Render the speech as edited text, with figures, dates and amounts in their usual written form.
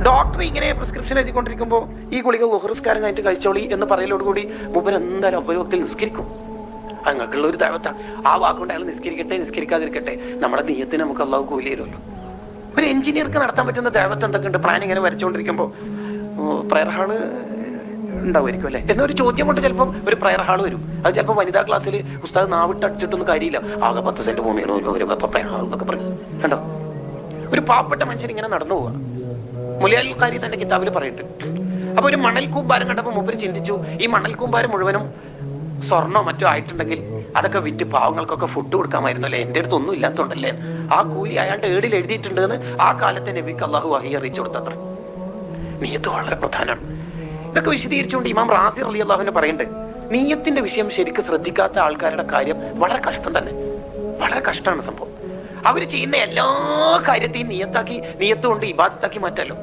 Doctor ഇങ്ങനെ prescription എഴുതിക്കൊണ്ടിരിക്കുമ്പോൾ ഈ ഗുളിക ലുഹ്റിസ്കാരം കഴിഞ്ഞിട്ട് കഴിച്ചോളി എന്ന് പറയലോടുകൂടി മൂപ്പർ എന്തായാലും അവരൊക്കെ നിസ്കരിക്കും. അങ്ങക്കുള്ള ഒരു ദൈവത്ത ആ വാക്കുകൊണ്ട് അയാൾ നിസ്കരിക്കട്ടെ നിസ്കരിക്കാതിരിക്കട്ടെ, നമ്മുടെ നീയത്തിന് നമുക്ക് അള്ളാഹു കൂലി തരുമല്ലോ. ഒരു എഞ്ചിനീയർക്ക് നടത്താൻ പറ്റുന്ന ദൈവത്ത് എന്തൊക്കെ ഉണ്ട്? പ്ലാൻ ഇങ്ങനെ വരച്ചുകൊണ്ടിരിക്കുമ്പോൾ പ്രയർ ഹാള് ഉണ്ടാവുമായിരിക്കും അല്ലേ എന്നൊരു ചോദ്യം കൊണ്ട് ചിലപ്പം ഒരു പ്രയർ ഹാൾ വരും. അത് ചിലപ്പോൾ വനിതാ ക്ലാസ്സിൽ ഉസ്താദ് നാവിട്ട് അടിച്ചിട്ടൊന്നും കാര്യമില്ല, ആകെ 10 സെന്റ് ഭൂമിയാണ് ഒരു പ്രയർ ഹാൾ എന്നൊക്കെ പറയും. കണ്ടോ, ഒരു പാവപ്പെട്ട മനുഷ്യൻ ഇങ്ങനെ നടന്നു പോവുക. മുലിയാൽ ഖാരി തന്നെ കിതാബിൽ പറയുന്നുണ്ട്. അപ്പൊ ഒരു മണൽ കൂമ്പാരം കണ്ടപ്പോൾ മൂപ്പര് ചിന്തിച്ചു, ഈ മണൽ കൂമ്പാരം മുഴുവനും സ്വർണ്ണോ മറ്റോ ആയിട്ടുണ്ടെങ്കിൽ അതൊക്കെ വിറ്റ് പാവങ്ങൾക്കൊക്കെ ഫുഡ് കൊടുക്കാമായിരുന്നു അല്ലേ, എൻ്റെ അടുത്ത് ഒന്നും ഇല്ലാത്തതുകൊണ്ടല്ലേ. ആ കൂലി അയാളുടെ ഏടിൽ എഴുതിയിട്ടുണ്ട് എന്ന് ആ കാലത്തെ നബിക്ക് അള്ളാഹു വഹി അറിയിച്ചു കൊടുത്തത്ര. നീയത്ത് വളരെ പ്രധാനമാണ്. ഇതൊക്കെ വിശദീകരിച്ചുകൊണ്ട് ഇമാം റാസി റളിയല്ലാഹു പറയുന്നുണ്ട്, നീയത്തിന്റെ വിഷയം ശരിക്കും ശ്രദ്ധിക്കാത്ത ആൾക്കാരുടെ കാര്യം വളരെ കഷ്ടം തന്നെ, വളരെ കഷ്ടമാണ് സംഭവം. അവർ ചെയ്യുന്ന എല്ലാ കാര്യത്തെയും നീയത്ത് കൊണ്ട് ഇബാദത്താക്കി മാറ്റാലോ.